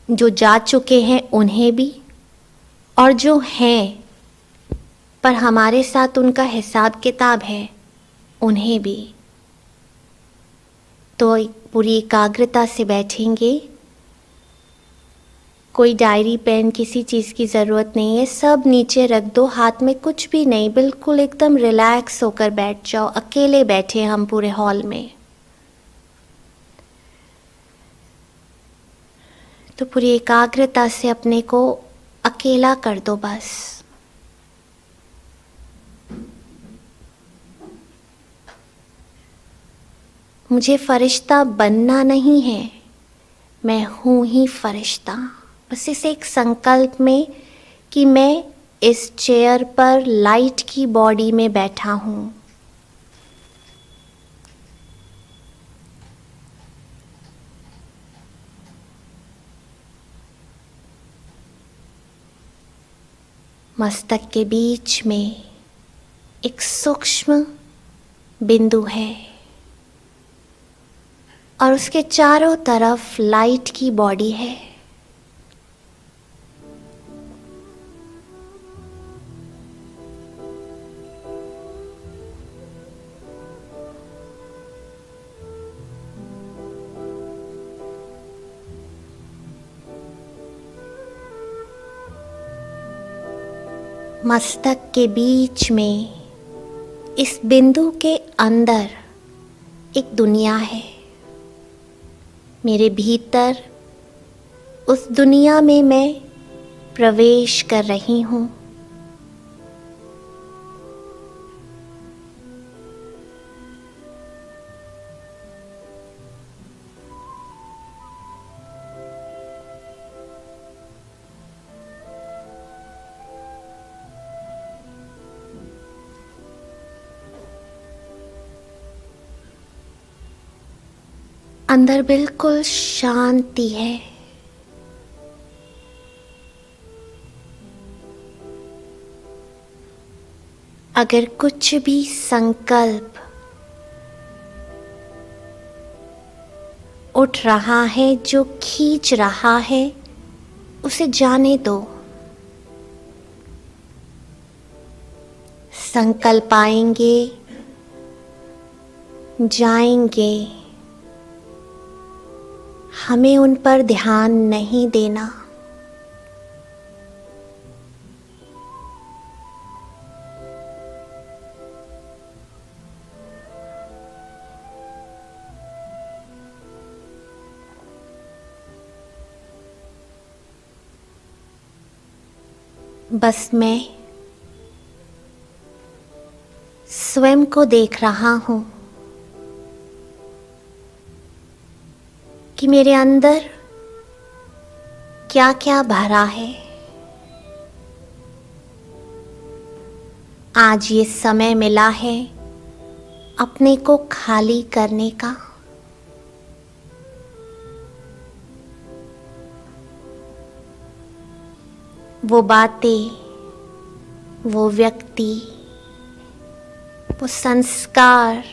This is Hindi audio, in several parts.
जो जा चुके हैं उन्हें भी, और जो हैं पर हमारे साथ उनका हिसाब किताब है उन्हें भी। तो पूरी एकाग्रता से बैठेंगे। कोई डायरी पेन किसी चीज़ की ज़रूरत नहीं है, सब नीचे रख दो, हाथ में कुछ भी नहीं, बिल्कुल एकदम रिलैक्स होकर बैठ जाओ। अकेले बैठे हम पूरे हॉल में, तो पूरी एकाग्रता से अपने को अकेला कर दो बस। मुझे फरिश्ता बनना नहीं है, मैं हूँ ही फरिश्ता। बस इस एक संकल्प में कि मैं इस चेयर पर लाइट की बॉडी में बैठा हूँ। मस्तक के बीच में एक सूक्ष्म बिंदु है और उसके चारों तरफ लाइट की बॉडी है। मस्तक के बीच में इस बिंदु के अंदर एक दुनिया है। मेरे भीतर उस दुनिया में मैं प्रवेश कर रही हूँ। अंदर बिल्कुल शांति है। अगर कुछ भी संकल्प उठ रहा है जो खींच रहा है, उसे जाने दो। संकल्प आएंगे, जाएंगे, हमें उन पर ध्यान नहीं देना। बस मैं स्वयं को देख रहा हूं कि मेरे अंदर क्या क्या भरा है। आज ये समय मिला है अपने को खाली करने का। वो बातें, वो व्यक्ति, वो संस्कार,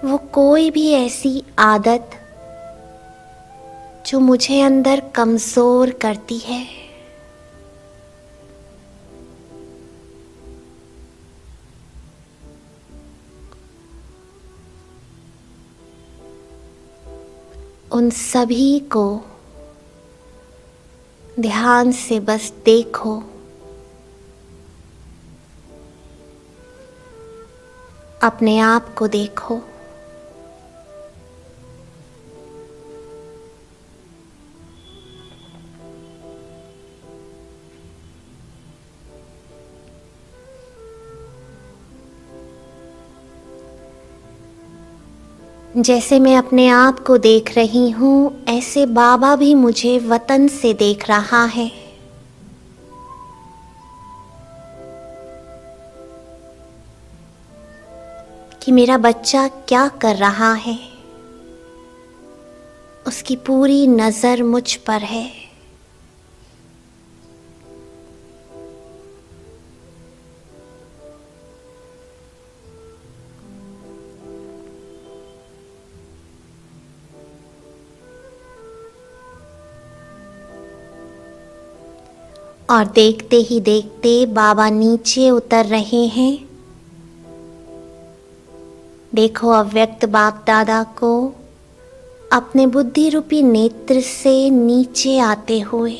वो कोई भी ऐसी आदत जो मुझे अंदर कमजोर करती है, उन सभी को ध्यान से बस देखो। अपने आप को देखो। जैसे मैं अपने आप को देख रही हूँ, ऐसे बाबा भी मुझे वतन से देख रहा है। कि मेरा बच्चा क्या कर रहा है, उसकी पूरी नजर मुझ पर है। और देखते ही देखते बाबा नीचे उतर रहे हैं। देखो अव्यक्त बाप दादा को अपने बुद्धि रूपी नेत्र से नीचे आते हुए।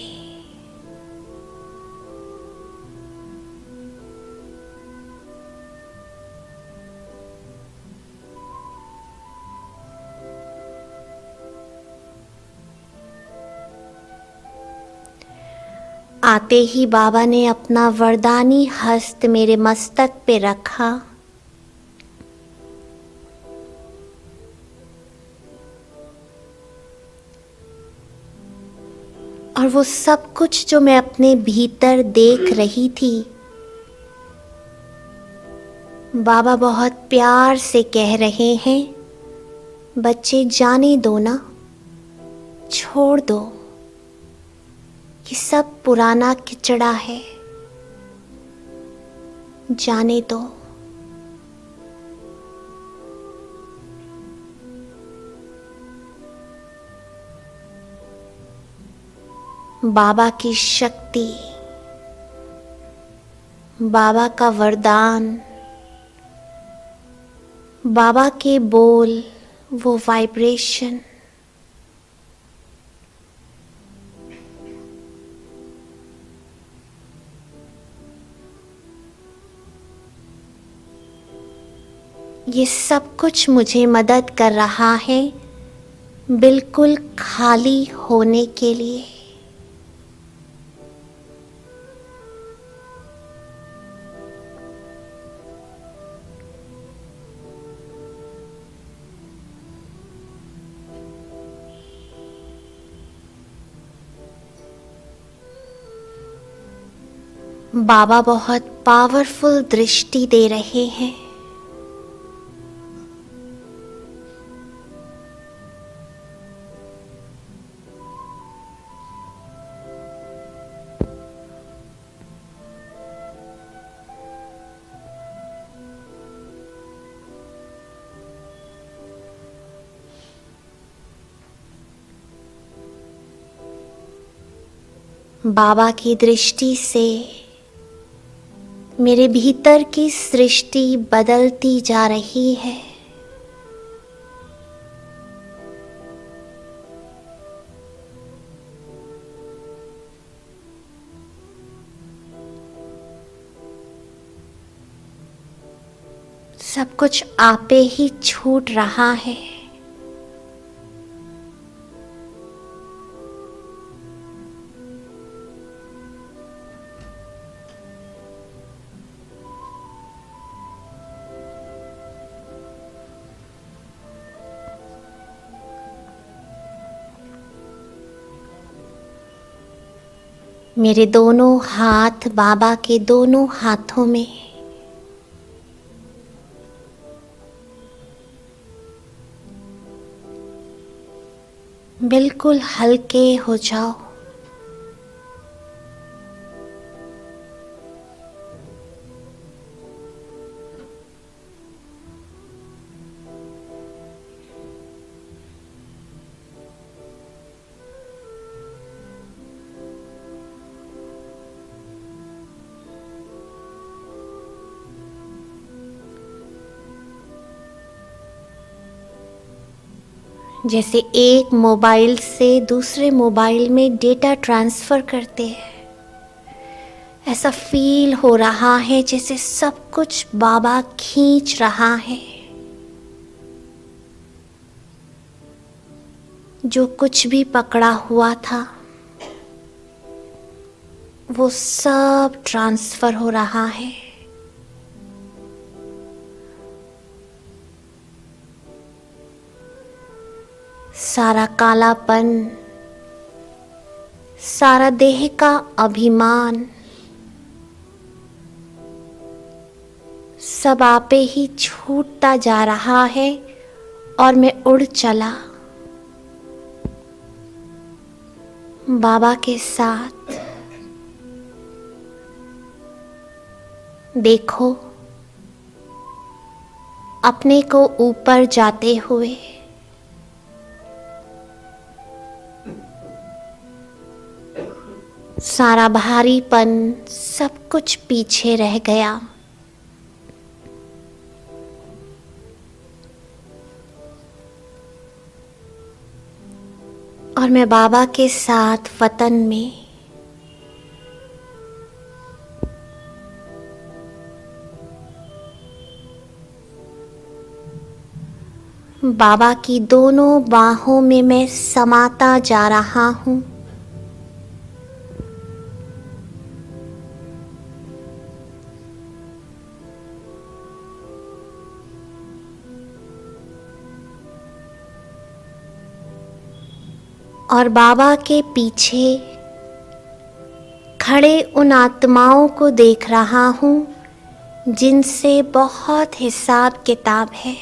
आते ही बाबा ने अपना वरदानी हस्त मेरे मस्तक पे रखा। और वो सब कुछ जो मैं अपने भीतर देख रही थी, बाबा बहुत प्यार से कह रहे हैं, बच्चे जाने दो ना, छोड़ दो, ये सब पुराना किचड़ा है, जाने दो। बाबा की शक्ति, बाबा का वरदान, बाबा के बोल, वो वाइब्रेशन, ये सब कुछ मुझे मदद कर रहा है बिल्कुल खाली होने के लिए। बाबा बहुत पावरफुल दृष्टि दे रहे हैं। बाबा की दृष्टि से मेरे भीतर की सृष्टि बदलती जा रही है। सब कुछ आपे ही छूट रहा है। मेरे दोनों हाथ बाबा के दोनों हाथों में, बिल्कुल हल्के हो जाओ। जैसे एक मोबाइल से दूसरे मोबाइल में डेटा ट्रांसफ़र करते हैं, ऐसा फील हो रहा है जैसे सब कुछ बाबा खींच रहा है। जो कुछ भी पकड़ा हुआ था वो सब ट्रांसफ़र हो रहा है। सारा कालापन, सारा देह का अभिमान, सब आपे ही छूटता जा रहा है और मैं उड़ चला बाबा के साथ। देखो अपने को ऊपर जाते हुए। सारा भारीपन सब कुछ पीछे रह गया। और मैं बाबा के साथ वतन में बाबा की दोनों बाहों में मैं समाता जा रहा हूँ। और बाबा के पीछे खड़े उन आत्माओं को देख रहा हूँ जिनसे बहुत हिसाब किताब है।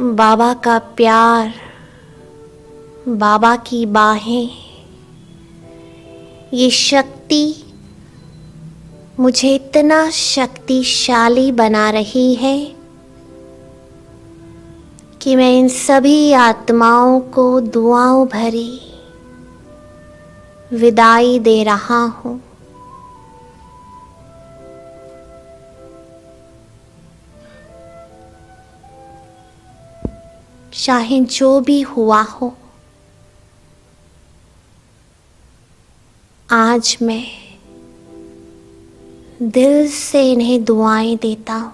बाबा का प्यार, बाबा की बाहें, ये शक्ति मुझे इतना शक्तिशाली बना रही है कि मैं इन सभी आत्माओं को दुआओं भरी विदाई दे रहा हूँ। चाहे जो भी हुआ हो, आज मैं दिल से इन्हें दुआएं देता हूँ।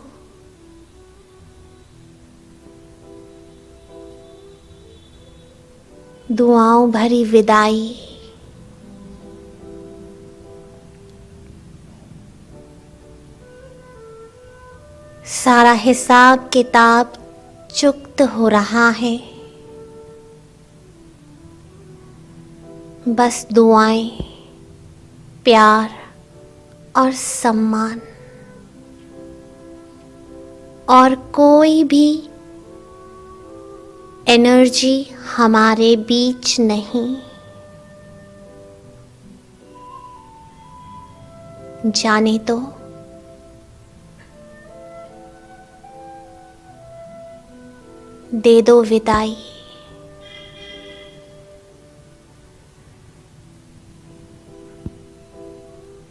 दुआओं भरी विदाई। सारा हिसाब किताब चुक्त हो रहा है। बस दुआएं, प्यार और सम्मान, और कोई भी एनर्जी हमारे बीच नहीं। जाने तो दे दो विदाई।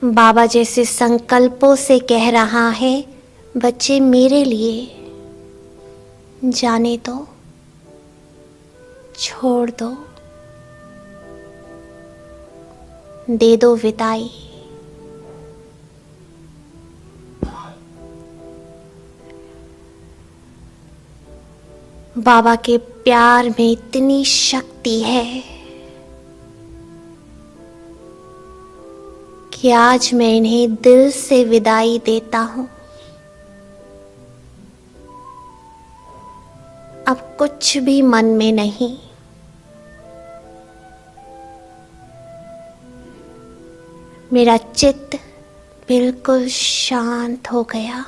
बाबा जैसे संकल्पों से कह रहा है, बच्चे मेरे लिए, जाने दो, छोड़ दो, दे दो विदाई। बाबा के प्यार में इतनी शक्ति है कि आज मैं इन्हें दिल से विदाई देता हूँ। अब कुछ भी मन में नहीं। मेरा चित्त बिल्कुल शांत हो गया।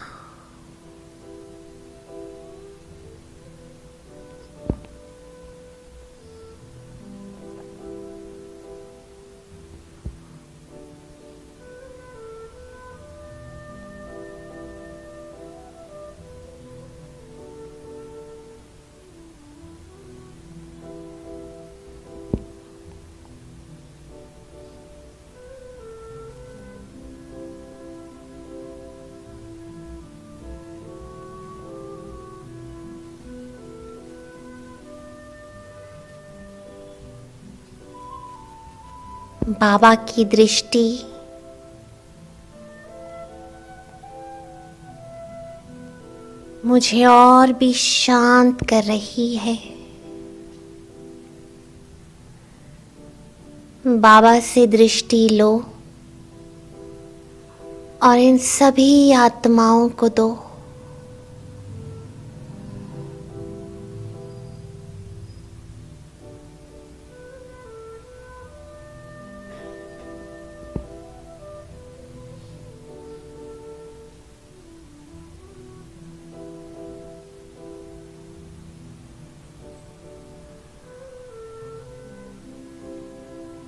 बाबा की दृष्टि मुझे और भी शांत कर रही है। बाबा से दृष्टि लो और इन सभी आत्माओं को दो।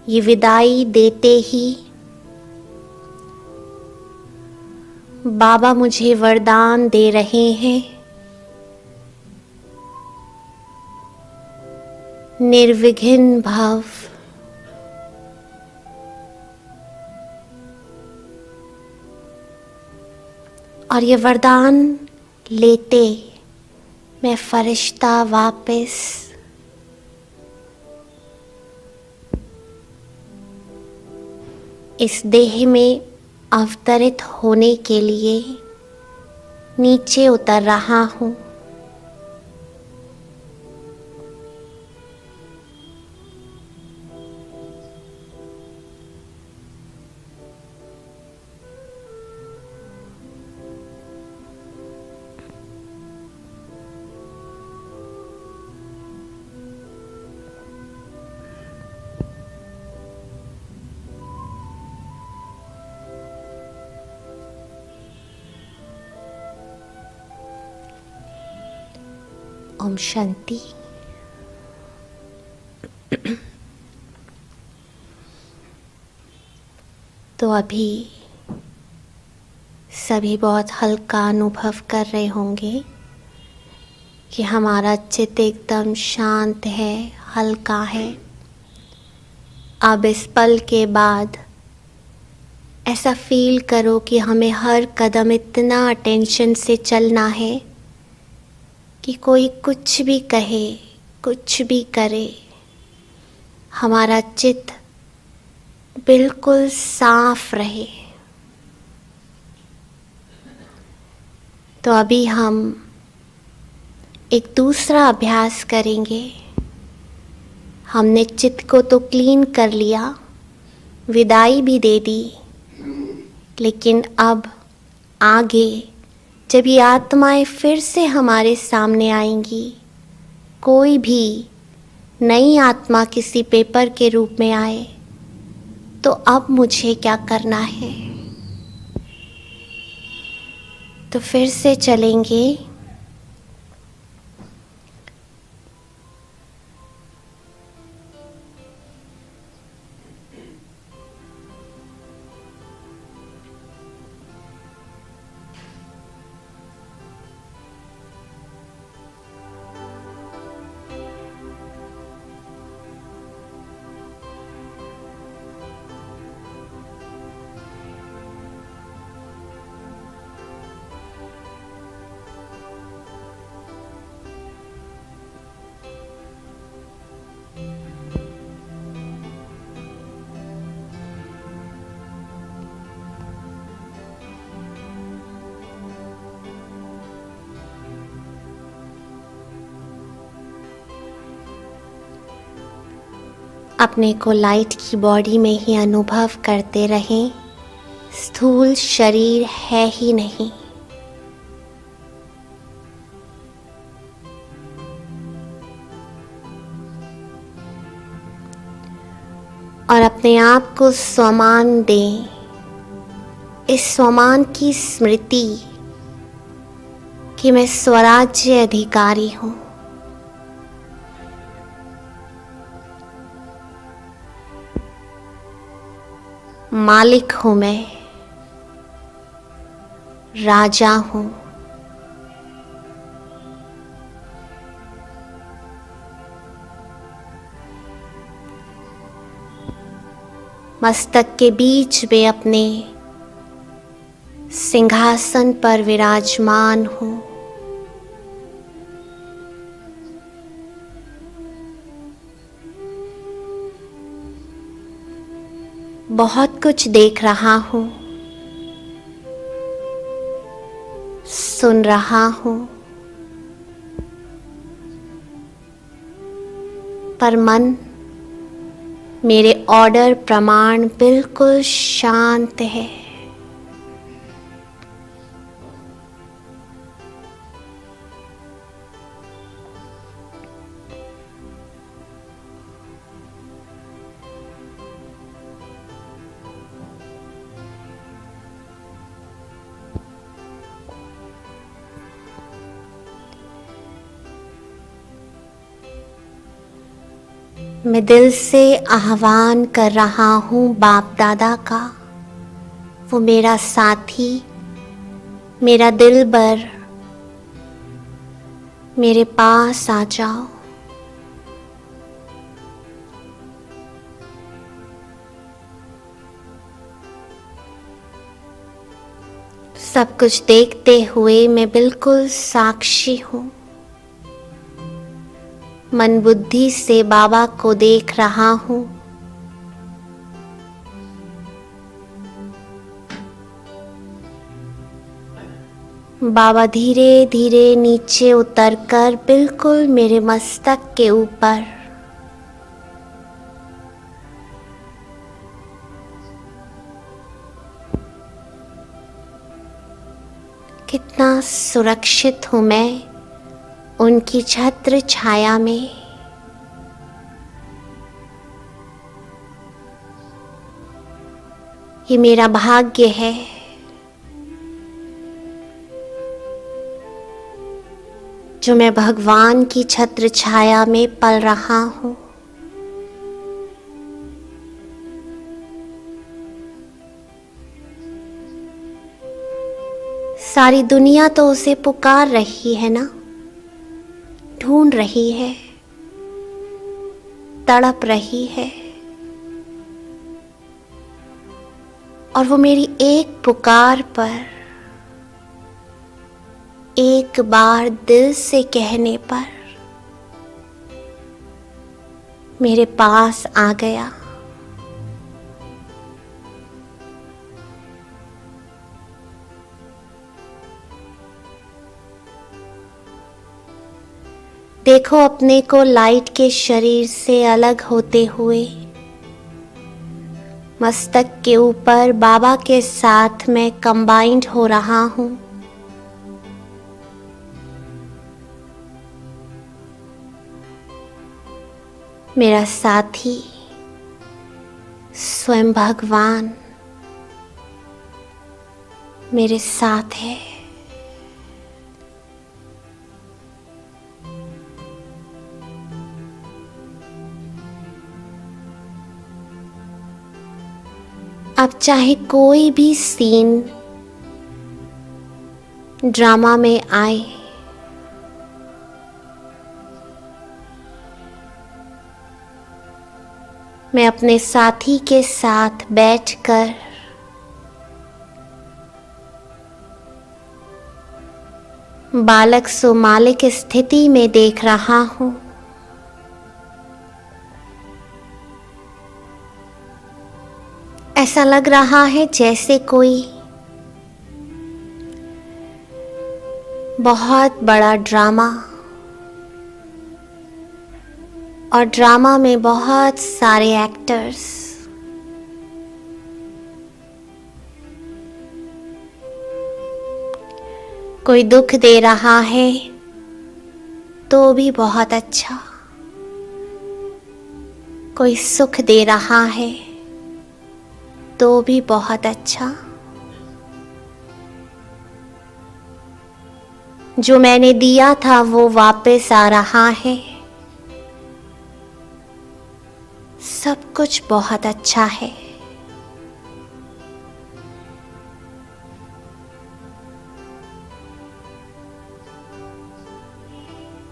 ये विदाई देते ही बाबा मुझे वरदान दे रहे हैं, निर्विघ्न भाव। और ये वरदान लेते मैं फरिश्ता वापस इस देह में अवतरित होने के लिए नीचे उतर रहा हूँ। ओम शांति। तो अभी सभी बहुत हल्का अनुभव कर रहे होंगे कि हमारा चित्त एकदम शांत है, हल्का है। अब इस पल के बाद ऐसा फील करो कि हमें हर कदम इतना अटेंशन से चलना है कि कोई कुछ भी कहे, कुछ भी करे, हमारा चित्त बिल्कुल साफ रहे। तो अभी हम एक दूसरा अभ्यास करेंगे। हमने चित्त को तो क्लीन कर लिया, विदाई भी दे दी, लेकिन अब आगे जब ये आत्माएं फिर से हमारे सामने आएंगी, कोई भी नई आत्मा किसी पेपर के रूप में आए, तो अब मुझे क्या करना है? तो फिर से चलेंगे। अपने को लाइट की बॉडी में ही अनुभव करते रहें। स्थूल शरीर है ही नहीं। और अपने आप को स्वमान दें, इस स्वमान की स्मृति कि मैं स्वराज्य अधिकारी हूँ। मालिक हूँ मैं, राजा हूँ। मस्तक के बीच में अपने सिंहासन पर विराजमान हूँ। बहुत कुछ देख रहा हूँ, सुन रहा हूँ, पर मन मेरे ऑर्डर प्रमाण बिल्कुल शांत है। मैं दिल से आह्वान कर रहा हूँ बाप दादा का, वो मेरा साथी, मेरा दिलबर, मेरे पास आ जाओ। सब कुछ देखते हुए मैं बिल्कुल साक्षी हूँ। मन बुद्धि से बाबा को देख रहा हूँ। बाबा धीरे धीरे नीचे उतरकर बिल्कुल मेरे मस्तक के ऊपर कितना सुरक्षित हूँ मैं उनकी छत्र छाया में। ये मेरा भाग्य है। जो मैं भगवान की छत्र छाया में पल रहा हूँ। सारी दुनिया तो उसे पुकार रही है ना, ढूंढ रही है, तड़प रही है, और वो मेरी एक पुकार पर, एक बार दिल से कहने पर मेरे पास आ गया। देखो अपने को लाइट के शरीर से अलग होते हुए मस्तक के ऊपर बाबा के साथ मैं कंबाइंड हो रहा हूँ। मेरा साथी स्वयं भगवान मेरे साथ है। अब चाहे कोई भी सीन ड्रामा में आए, मैं अपने साथी के साथ बैठकर बालक सो मालिक स्थिति में देख रहा हूँ। ऐसा लग रहा है जैसे कोई बहुत बड़ा ड्रामा, और ड्रामा में बहुत सारे एक्टर्स, कोई दुख दे रहा है तो भी बहुत अच्छा, कोई सुख दे रहा है तो भी बहुत अच्छा। जो मैंने दिया था वो वापस आ रहा है। सब कुछ बहुत अच्छा है।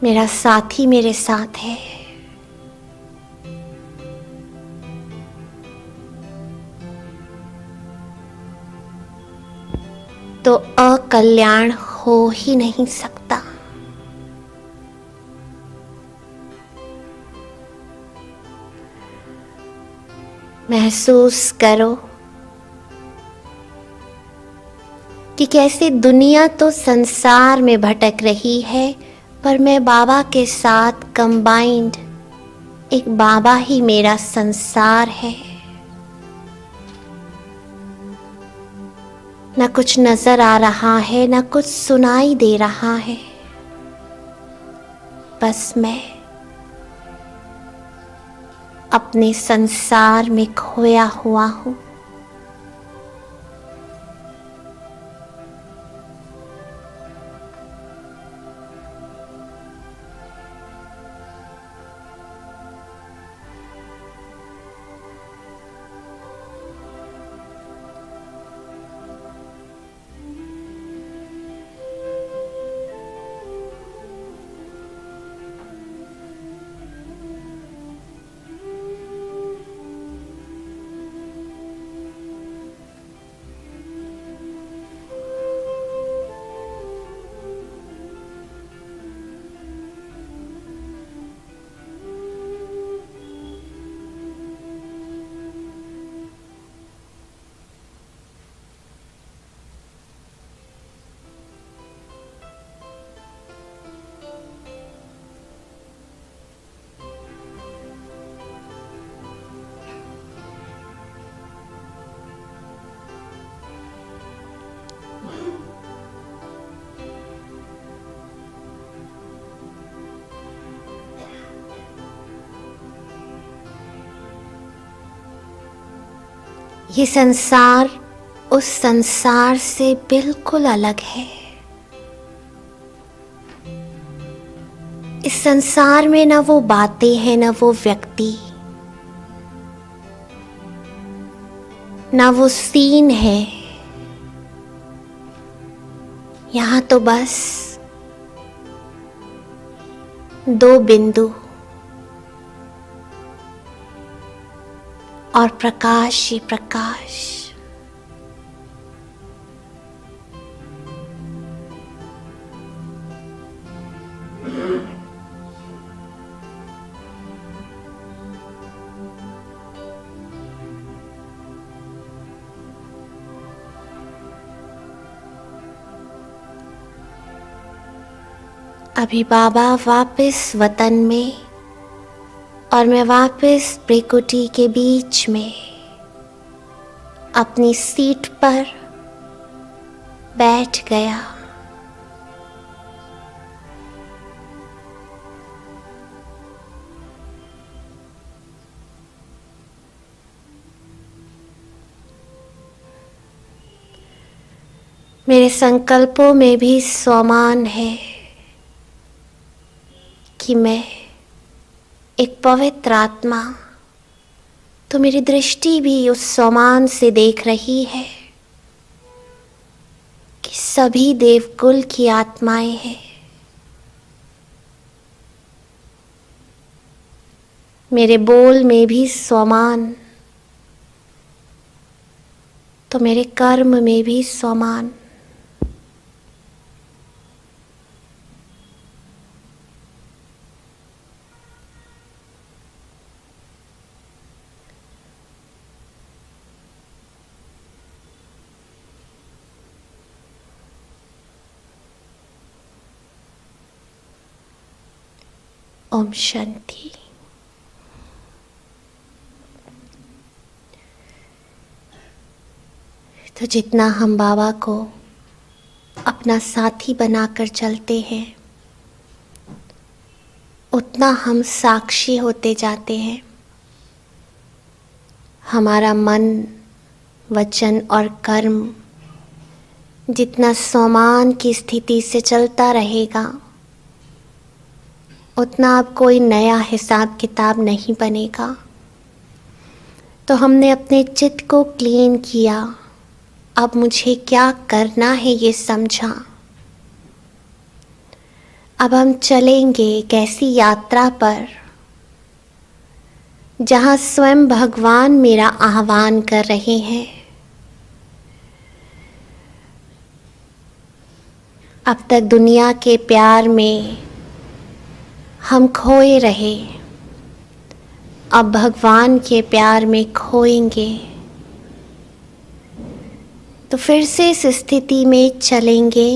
मेरा साथी मेरे साथ है। तो अकल्याण हो ही नहीं सकता। महसूस करो कि कैसे दुनिया तो संसार में भटक रही है, पर मैं बाबा के साथ कंबाइंड, एक बाबा ही मेरा संसार है। न कुछ नजर आ रहा है, न कुछ सुनाई दे रहा है, बस मैं अपने संसार में खोया हुआ हूं। ये संसार उस संसार से बिल्कुल अलग है। इस संसार में न वो बातें हैं, न वो व्यक्ति, न वो सीन है। यहाँ तो बस दो बिंदु और प्रकाश ही प्रकाश। अभी बाबा वापस वतन में और मैं वापस ब्रिकुटी के बीच में अपनी सीट पर बैठ गया। मेरे संकल्पों में भी स्वमान है कि मैं एक पवित्र आत्मा, तो मेरी दृष्टि भी उस स्वमान से देख रही है कि सभी देवकुल की आत्माएं हैं। मेरे बोल में भी स्वमान, तो मेरे कर्म में भी स्वमान। ओम शांति। तो जितना हम बाबा को अपना साथी बनाकर चलते हैं, उतना हम साक्षी होते जाते हैं। हमारा मन, वचन और कर्म जितना स्वमान की स्थिति से चलता रहेगा, उतना अब कोई नया हिसाब किताब नहीं बनेगा। तो हमने अपने चित्त को क्लीन किया, अब मुझे क्या करना है ये समझा। अब हम चलेंगे एक ऐसी यात्रा पर जहाँ स्वयं भगवान मेरा आह्वान कर रहे हैं। अब तक दुनिया के प्यार में हम खोए रहे, अब भगवान के प्यार में खोएंगे। तो फिर से इस स्थिति में चलेंगे।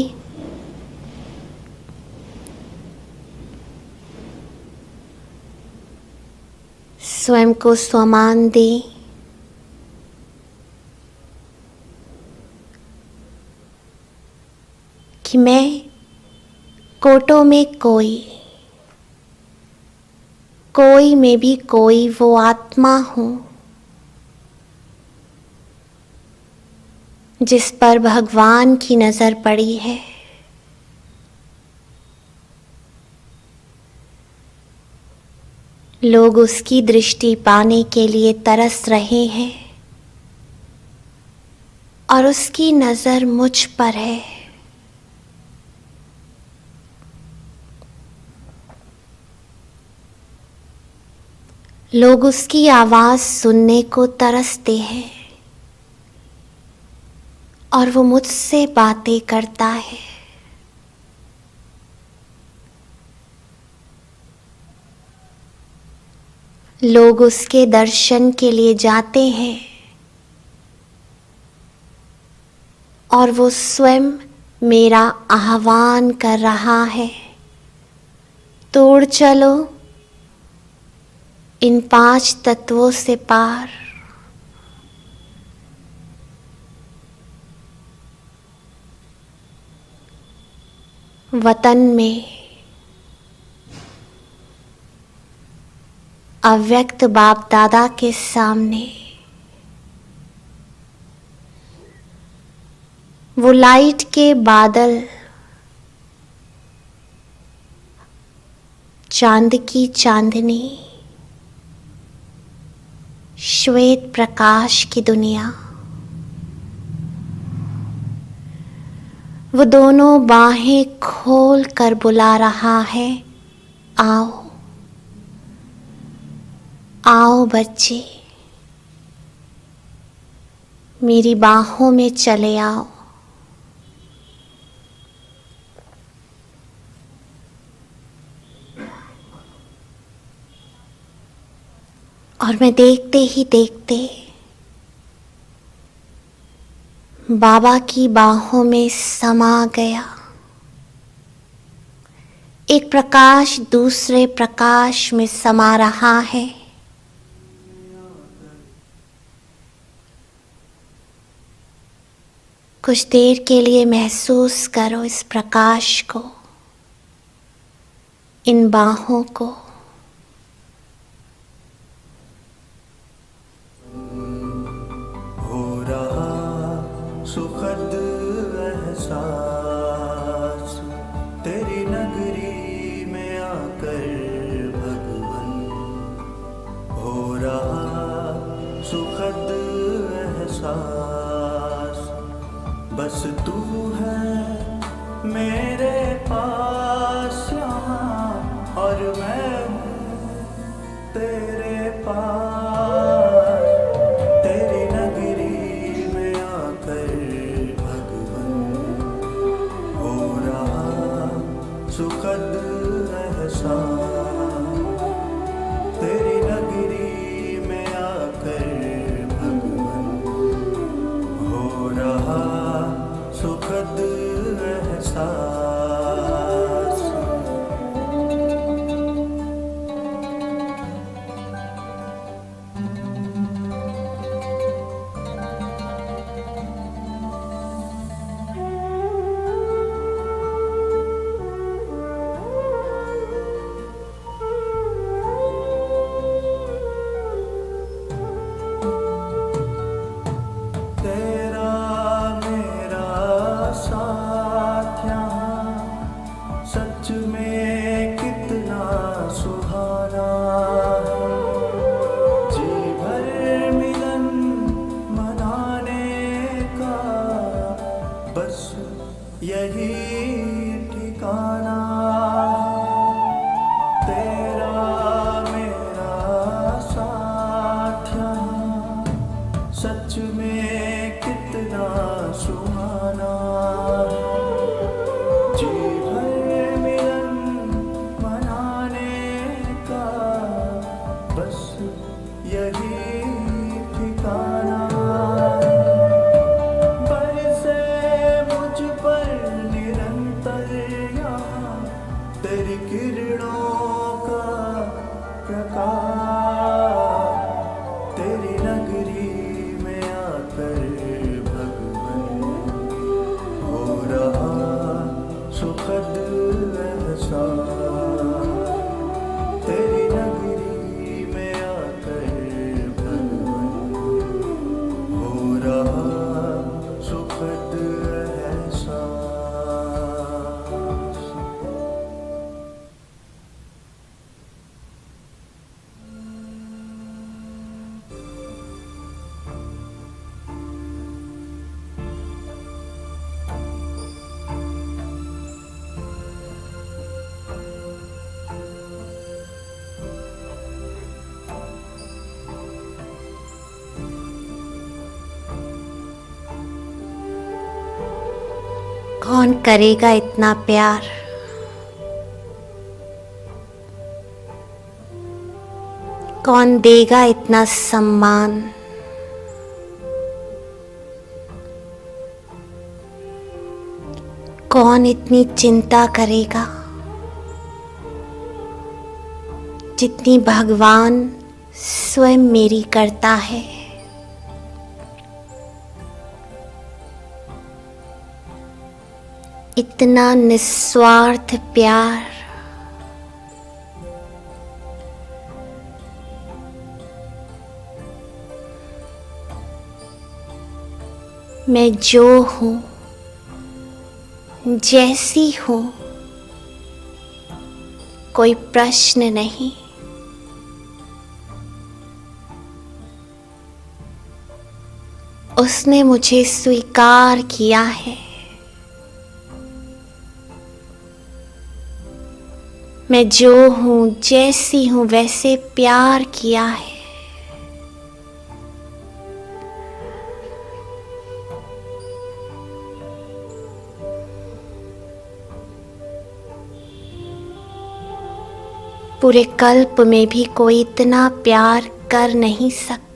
स्वयं को स्वमान दें। कि मैं कोटों में कोई में भी कोई वो आत्मा हूँ जिस पर भगवान की नजर पड़ी है। लोग उसकी दृष्टि पाने के लिए तरस रहे हैं और उसकी नजर मुझ पर है। लोग उसकी आवाज सुनने को तरसते हैं और वो मुझसे बातें करता है। लोग उसके दर्शन के लिए जाते हैं और वो स्वयं मेरा आह्वान कर रहा है, तोड़ चलो इन 5 तत्वों से पार। वतन में अव्यक्त बाप दादा के सामने वो लाइट के बादल, चांद की चांदनी, श्वेत प्रकाश की दुनिया, वो दोनों बाहें खोल कर बुला रहा है, आओ आओ बच्चे, मेरी बाहों में चले आओ। और मैं देखते ही देखते बाबा की बाहों में समा गया। एक प्रकाश दूसरे प्रकाश में समा रहा है। कुछ देर के लिए महसूस करो इस प्रकाश को, इन बाहों को। सुखद एहसास तेरी नगरी में आकर भगवन, हो रहा सुखद एहसास। बस तू है मेरे पास यहाँ और मैं हूँ तेरे पास। तेरी नगरी में आकर सुखद एहसास, तेरी नगरी में आकर भगवन, हो रहा सुखद एहसास। सच में कितना सुहाना है, जी भर मिलन मनाने का बस यही ठिकाना है। तेरा मेरा साथ यहाँ सच में कितना सुहाना है, जी यही ठिकाना। बरसे मुझ पर निरंतर यहाँ तेरी किरणों का प्रकाश। तेरी नगरी में आकर भगवन, हो रहा सुखद एहसास। तेरी नगरी में आकर सुखद एहसास। कौन करेगा इतना प्यार, कौन देगा इतना सम्मान, कौन इतनी चिंता करेगा जितनी भगवान स्वयं मेरी करता है। इतना निस्वार्थ प्यार, मैं जो हूँ जैसी हूँ, कोई प्रश्न नहीं। उसने मुझे स्वीकार किया है। मैं जो हूँ, जैसी हूँ, वैसे प्यार किया है। पूरे कल्प में भी कोई इतना प्यार कर नहीं सकता।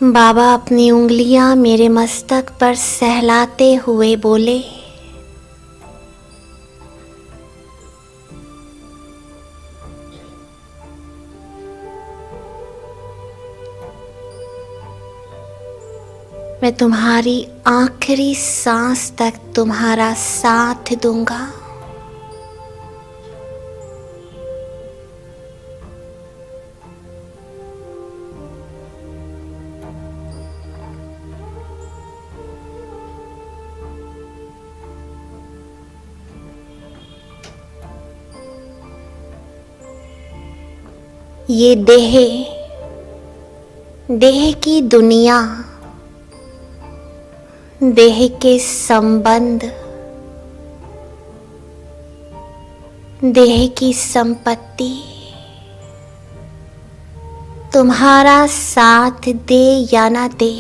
बाबा अपनी उंगलियां मेरे मस्तक पर सहलाते हुए बोले, मैं तुम्हारी आखिरी सांस तक तुम्हारा साथ दूंगा। ये देह की दुनिया, देह के संबंध, देह की संपत्ति तुम्हारा साथ दे या ना दे,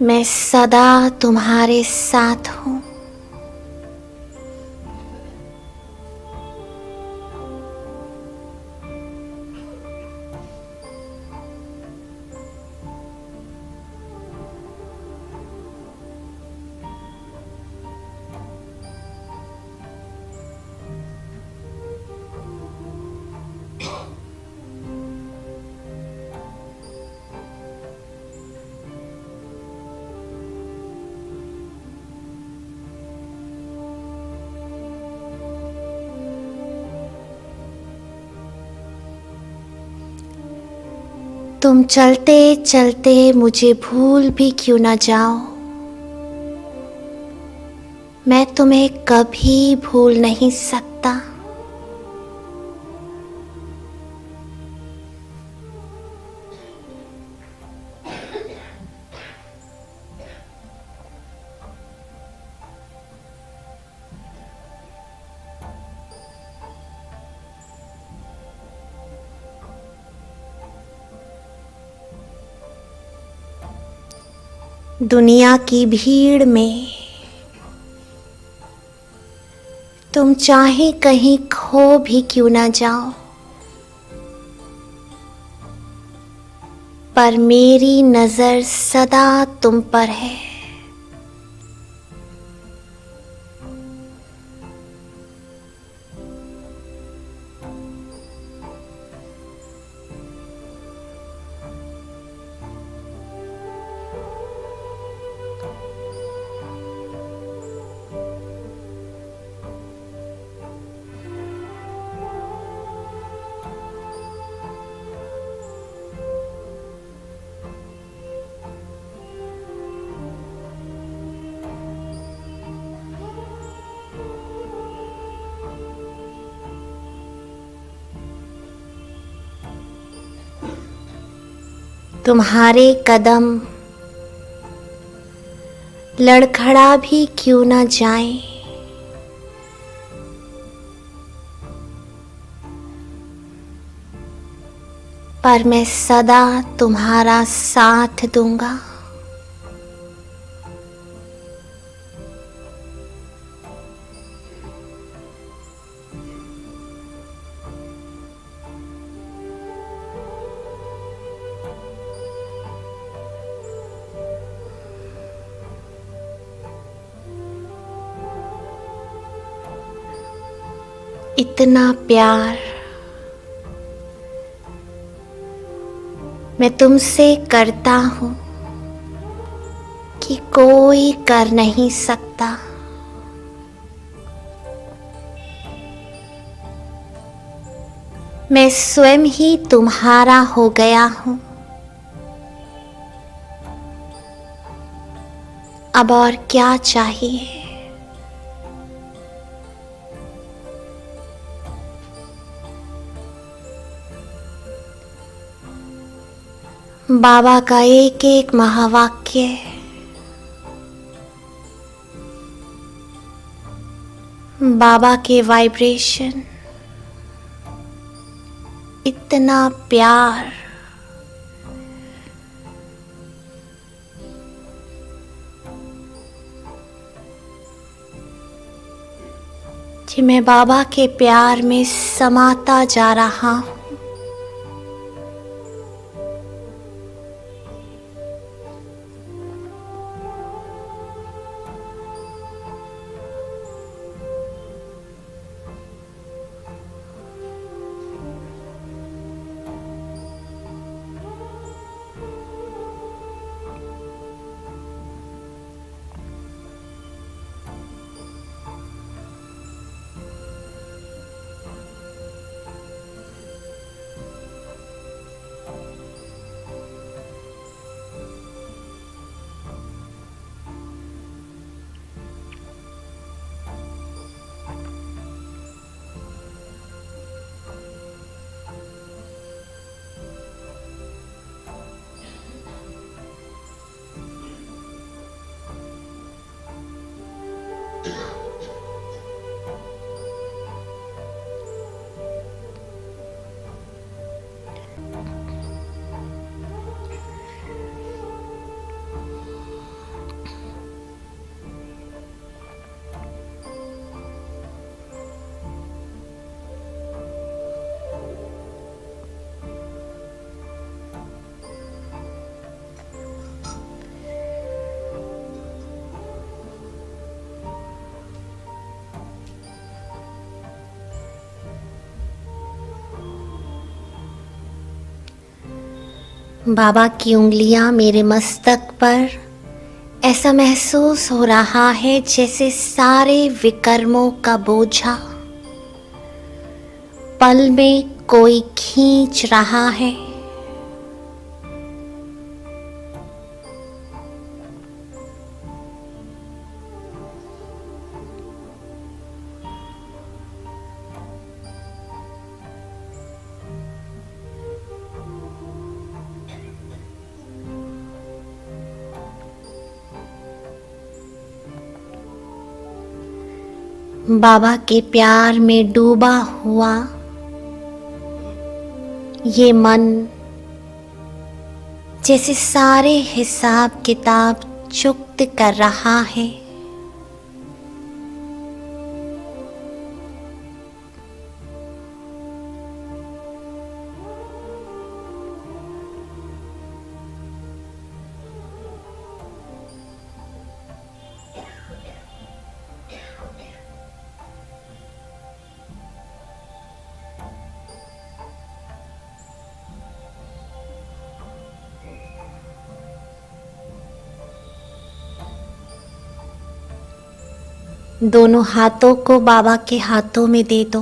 मैं सदा तुम्हारे साथ हूँ। तुम चलते चलते मुझे भूल भी क्यों न जाओ, मैं तुम्हें कभी भूल नहीं सकता। दुनिया की भीड़ में तुम चाहे कहीं खो भी क्यों ना जाओ, पर मेरी नजर सदा तुम पर है। तुम्हारे कदम लड़खड़ा भी क्यों ना जाएं, पर मैं सदा तुम्हारा साथ दूंगा। इतना प्यार मैं तुमसे करता हूँ कि कोई कर नहीं सकता। मैं स्वयं ही तुम्हारा हो गया हूँ। अब और क्या चाहिए? बाबा का एक एक महावाक्य बाबा के वाइब्रेशन, इतना प्यार कि मैं बाबा के प्यार में समाता जा रहा हूँ। बाबा की उंगलियां मेरे मस्तक पर, ऐसा महसूस हो रहा है जैसे सारे विकर्मों का बोझा पल में कोई खींच रहा है। बाबा के प्यार में डूबा हुआ ये मन जैसे सारे हिसाब किताब चुक्त कर रहा है। दोनों हाथों को बाबा के हाथों में दे दो।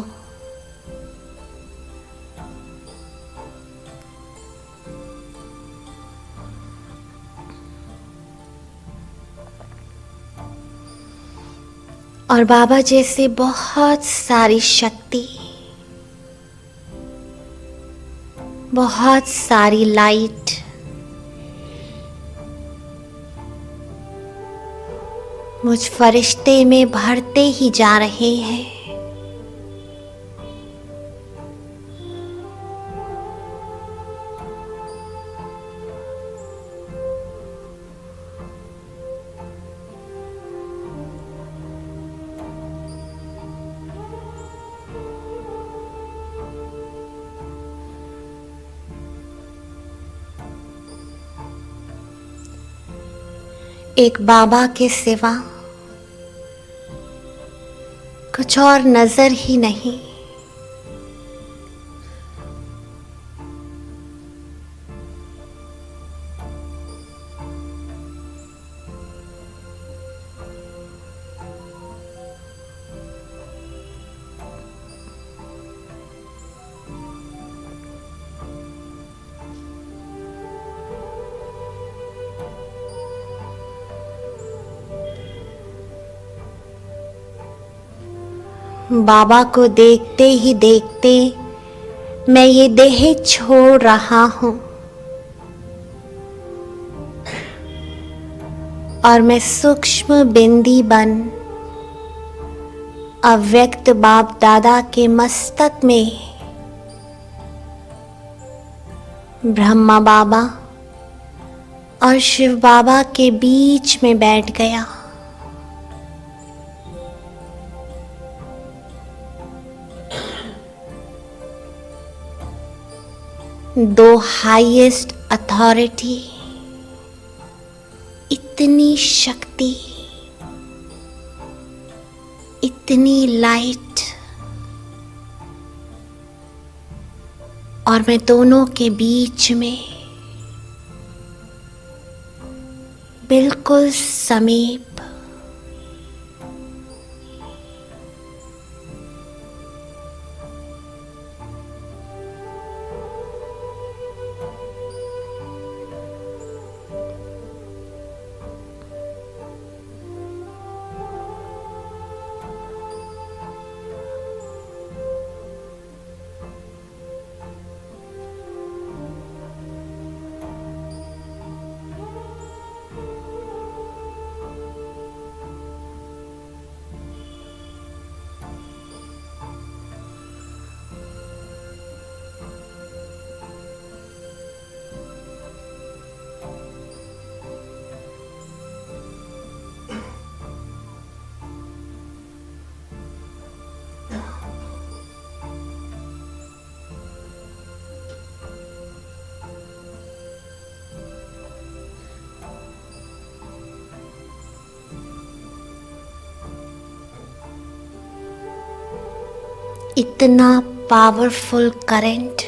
और बाबा जैसे बहुत सारी शक्ति, बहुत सारी लाइट मुझ फरिश्ते में भरते ही जा रहे हैं। एक बाबा के सिवा कुछ और नजर ही नहीं। बाबा को देखते ही देखते मैं ये देह छोड़ रहा हूँ और मैं सूक्ष्म बिंदी बन अव्यक्त बाप दादा के मस्तक में ब्रह्मा बाबा और शिव बाबा के बीच में बैठ गया। दो हाईएस्ट अथॉरिटी, इतनी शक्ति, इतनी लाइट, और मैं दोनों के बीच में बिल्कुल समीप। इतना पावरफुल करंट,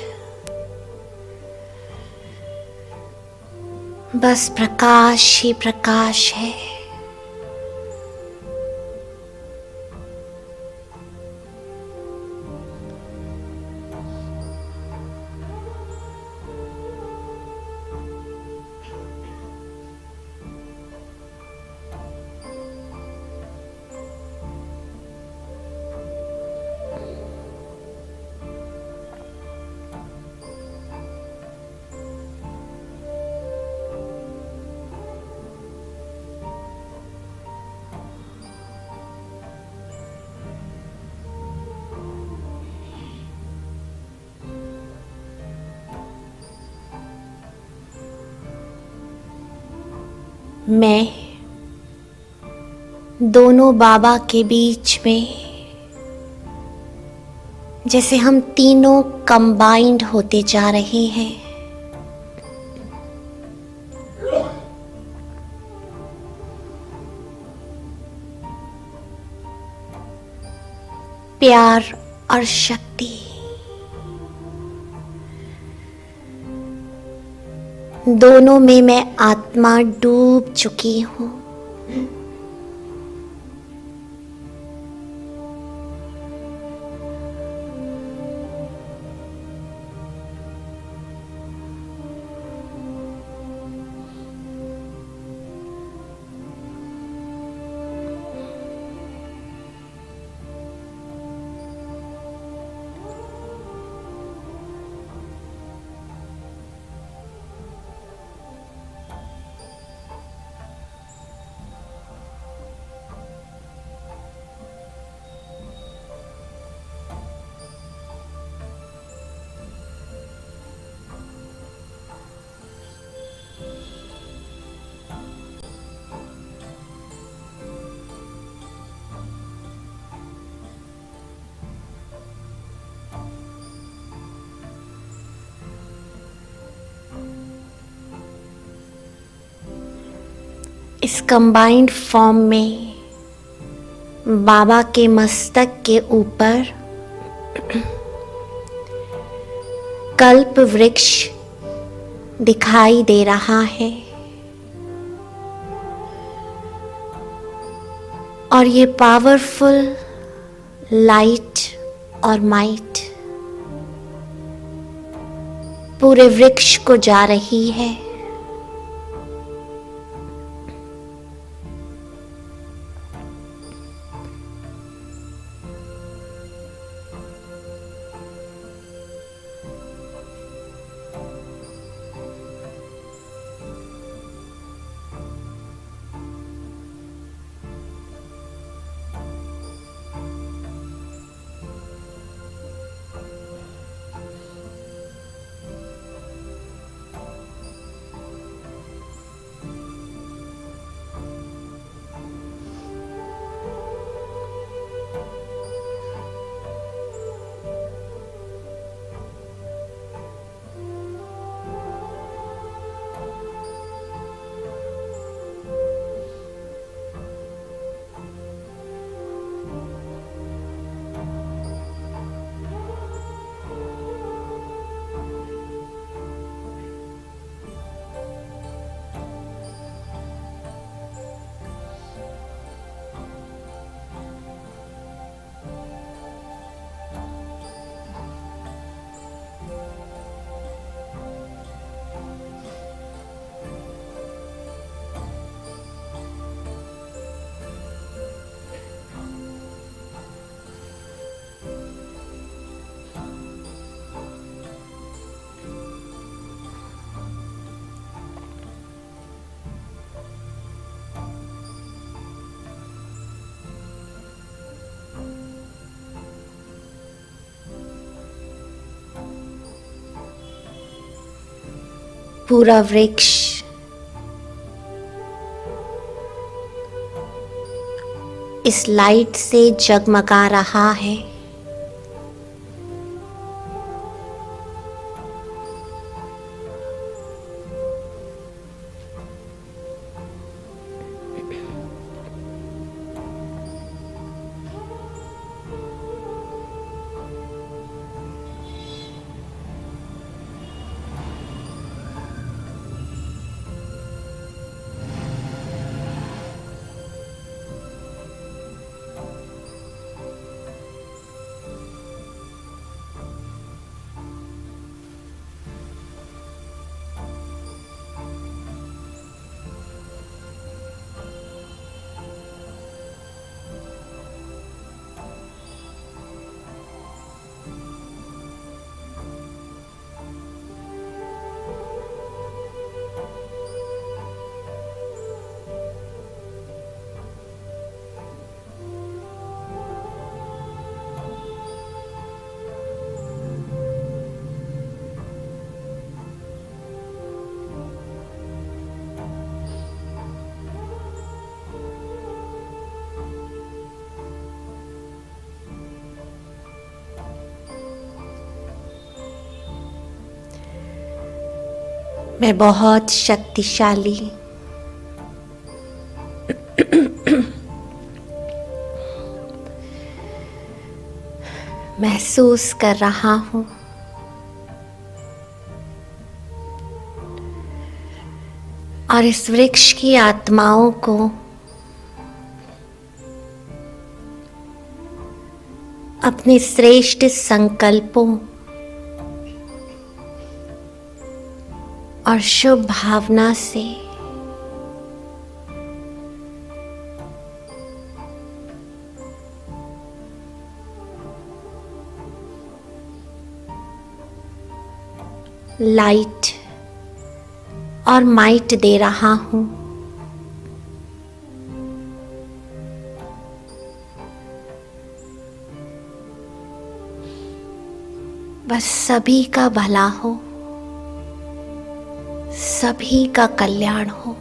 बस प्रकाश ही प्रकाश है। मैं दोनों बाबा के बीच में, जैसे हम तीनों कंबाइंड होते जा रहे हैं। प्यार और शक्ति, दोनों में मैं आत्मा डूब चुकी हूँ। इस कंबाइंड फॉर्म में बाबा के मस्तक के ऊपर कल्प वृक्ष दिखाई दे रहा है और ये पावरफुल लाइट और माइट पूरे वृक्ष को जा रही है। पूरा वृक्ष इस लाइट से जगमगा रहा है। मैं बहुत शक्तिशाली महसूस कर रहा हूँ। और इस वृक्ष की आत्माओं को अपने श्रेष्ठ संकल्पों और शुभ भावना से लाइट और माइट दे रहा हूँ। बस सभी का भला हो, सभी का कल्याण हो।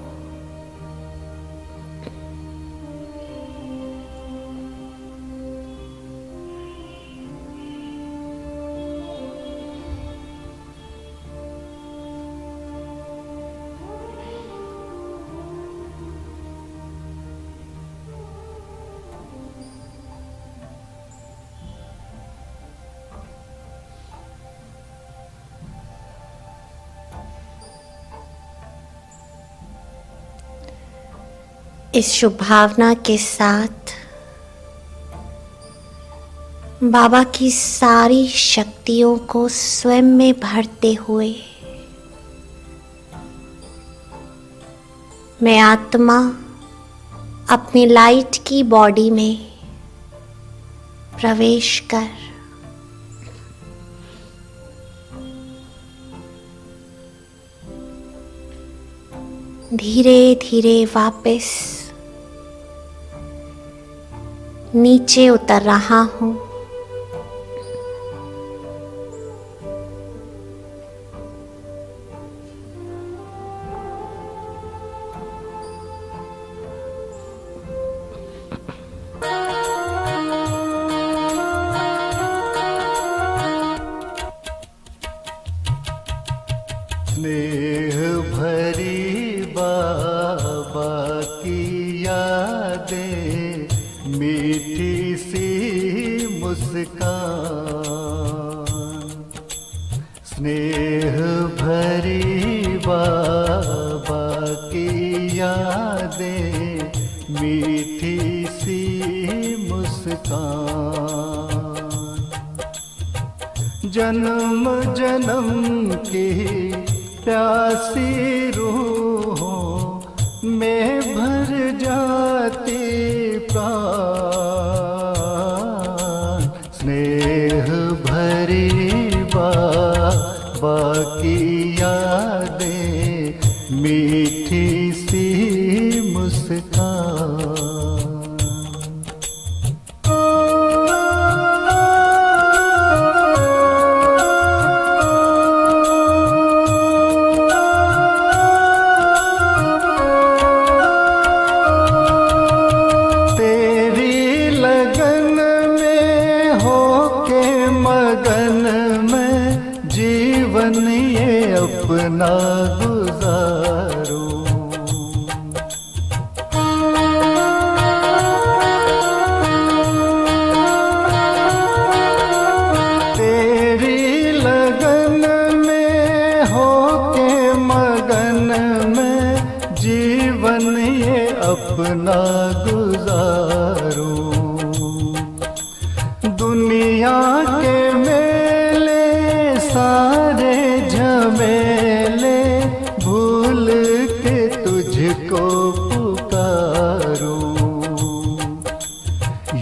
इस शुभ भावना के साथ बाबा की सारी शक्तियों को स्वयं में भरते हुए मैं आत्मा अपनी लाइट की बॉडी में प्रवेश कर धीरे धीरे वापस नीचे उतर रहा हूँ। स्नेह भरी बाबा की यादें, मीठी सी मुस्कान। स्नेह भरी बाबा की यादें, मीठी सी मुस्कान। जन्म जन्म की प्यासी रूहों में भर जाती प्राण। स्नेह भरी बाबा की यादें, मीठी सी मुस्कान। लगन में जीवन ये अपना गुजारो। तेरी लगन में होके मगन में जीवन ये अपना गुजारो। दुनिया के मेले सारे झमेले भूल के तुझको पुकारो।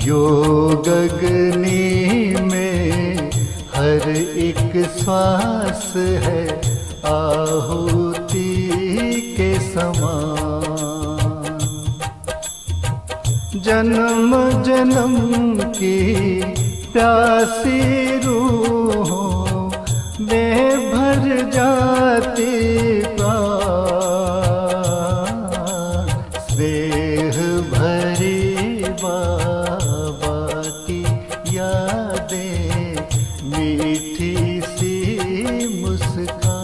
योग अग्नि में हर एक श्वास है आहुति के समान। जन्म जन्म की प्यासी रूहों में भर जाती प्राण। स्नेह भरी बाबा की यादें मीठी सी मुस्कान।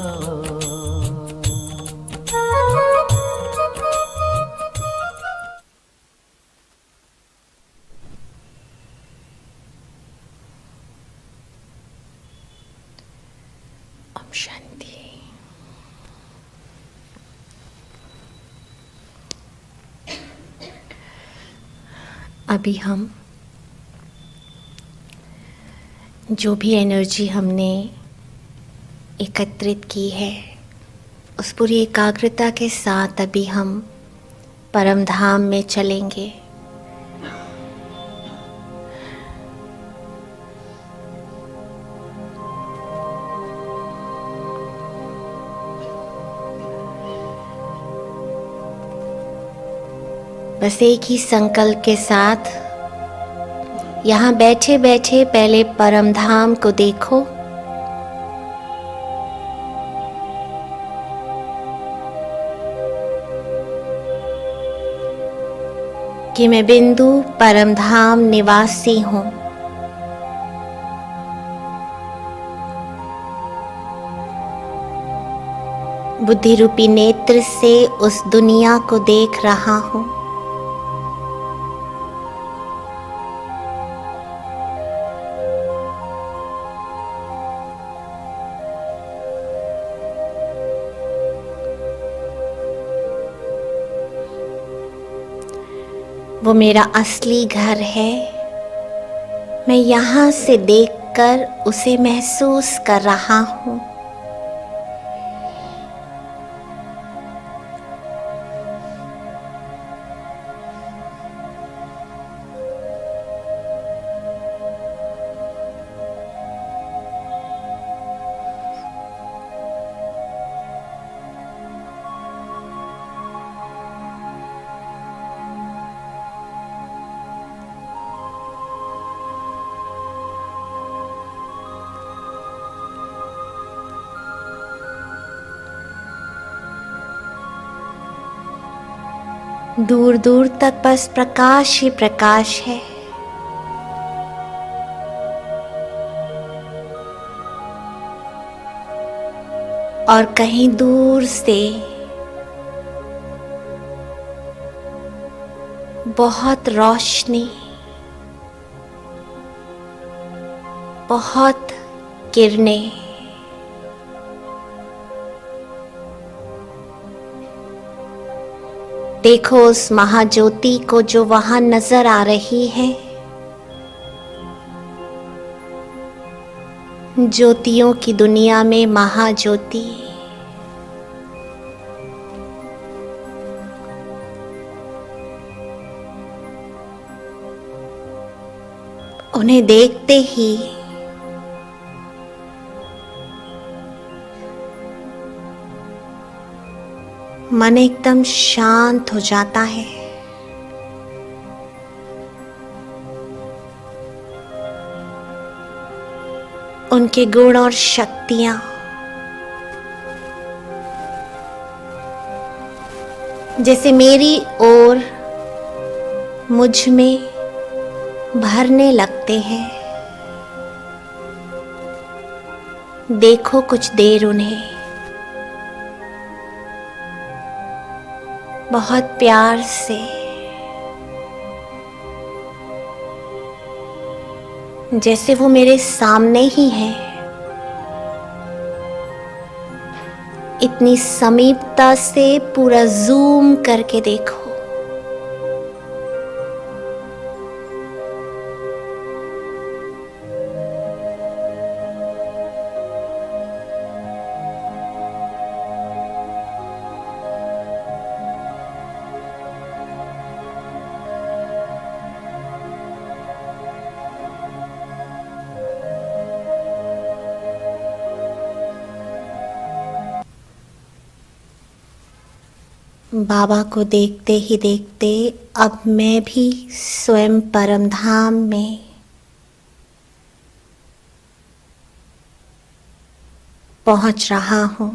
शांति। अभी हम जो भी एनर्जी हमने एकत्रित की है उस पूरी एकाग्रता के साथ अभी हम परम धाम में चलेंगे। बस एक ही संकल्प के साथ यहाँ बैठे बैठे पहले परम धाम को देखो। कि मैं बिंदु परम धाम निवासी हूँ। बुद्धि रूपी नेत्र से उस दुनिया को देख रहा हूँ। वो मेरा असली घर है। मैं यहाँ से देखकर उसे महसूस कर रहा हूँ। दूर दूर तक बस प्रकाश ही प्रकाश है। और कहीं दूर से बहुत रोशनी, बहुत किरणें। देखो उस महाज्योति को जो वहां नजर आ रही है। ज्योतियों की दुनिया में महाज्योति। उन्हें देखते ही मन एकदम शांत हो जाता है। उनके गुण और शक्तियां जैसे मेरी ओर मुझ में भरने लगते हैं। देखो कुछ देर उन्हें, बहुत प्यार से, जैसे वो मेरे सामने ही है। इतनी समीपता से पूरा जूम करके देखो। बाबा को देखते ही देखते अब मैं भी स्वयं परम धाम में पहुंच रहा हूं।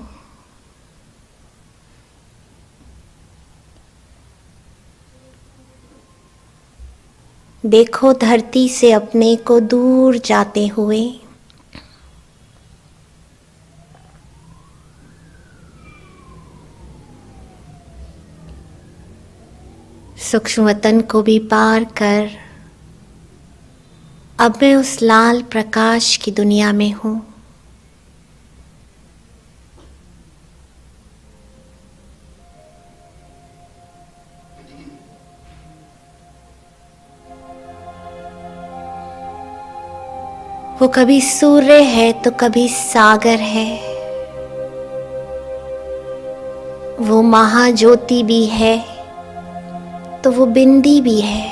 देखो धरती से अपने को दूर जाते हुए, सूक्ष्म वतन को भी पार कर अब मैं उस लाल प्रकाश की दुनिया में हूं। वो कभी सूर्य है तो कभी सागर है, वो महाज्योति भी है तो वो बिंदी भी है।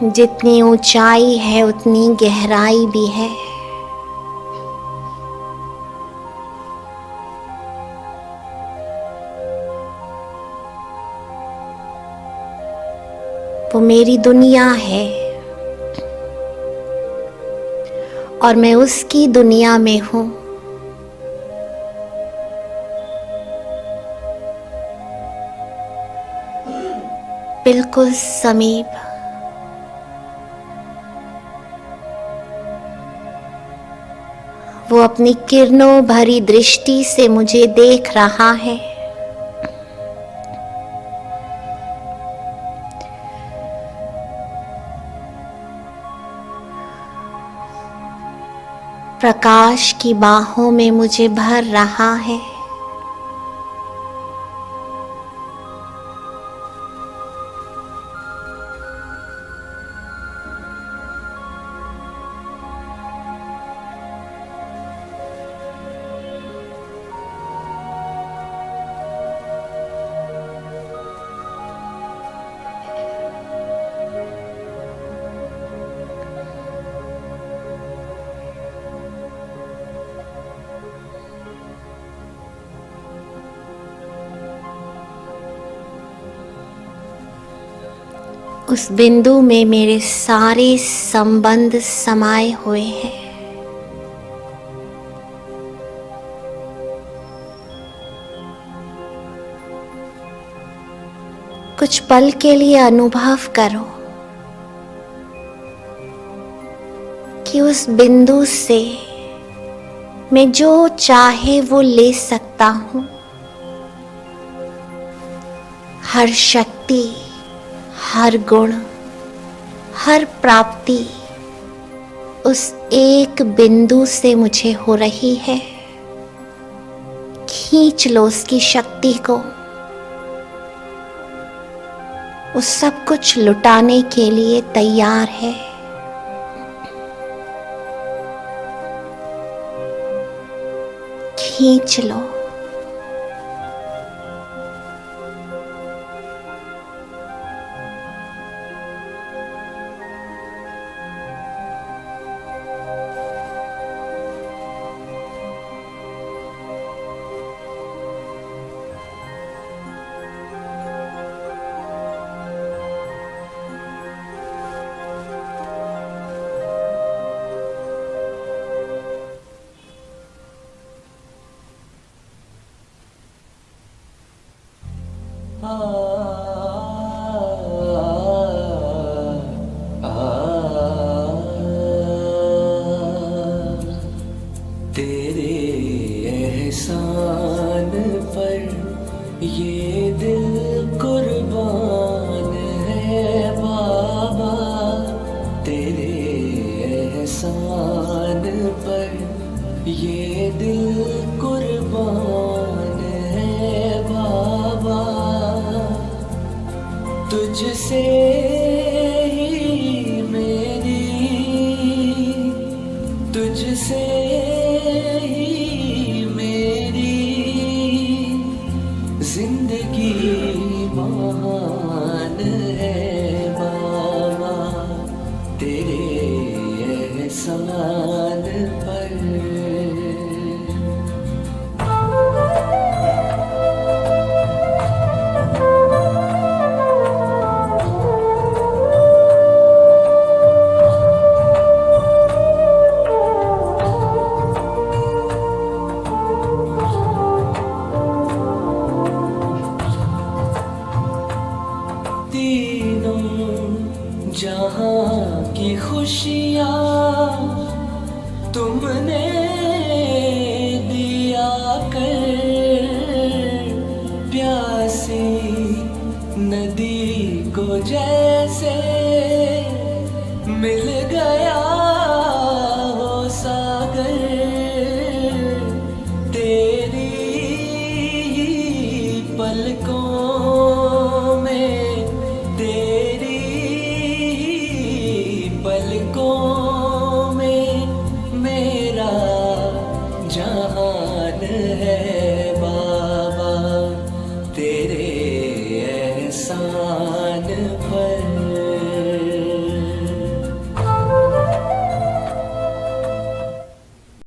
जितनी ऊंचाई है उतनी गहराई भी है। वो मेरी दुनिया है और मैं उसकी दुनिया में हूं। बिल्कुल समीप। वो अपनी किरणों भरी दृष्टि से मुझे देख रहा है। प्रकाश की बाहों में मुझे भर रहा है। उस बिंदु में मेरे सारे संबंध समाये हुए हैं। कुछ पल के लिए अनुभव करो कि उस बिंदु से मैं जो चाहे वो ले सकता हूं। हर शक्ति, हर गुण, हर प्राप्ति उस एक बिंदु से मुझे हो रही है। खींच लो उसकी शक्ति को। वो सब कुछ लुटाने के लिए तैयार है। खींच लो। ही मेरी, तुझसे ही मेरी जिंदगी महान है बाबा, तेरे एहसान पर। तीनों जहां की खुशियाँ तुमने दिया कर, प्यासी नदी को जैसे मिल गया हो सागर, तेरी ही पलकों में, तेरी ही पलकों में मेरा जहान है बाबा, तेरे एहसान पर।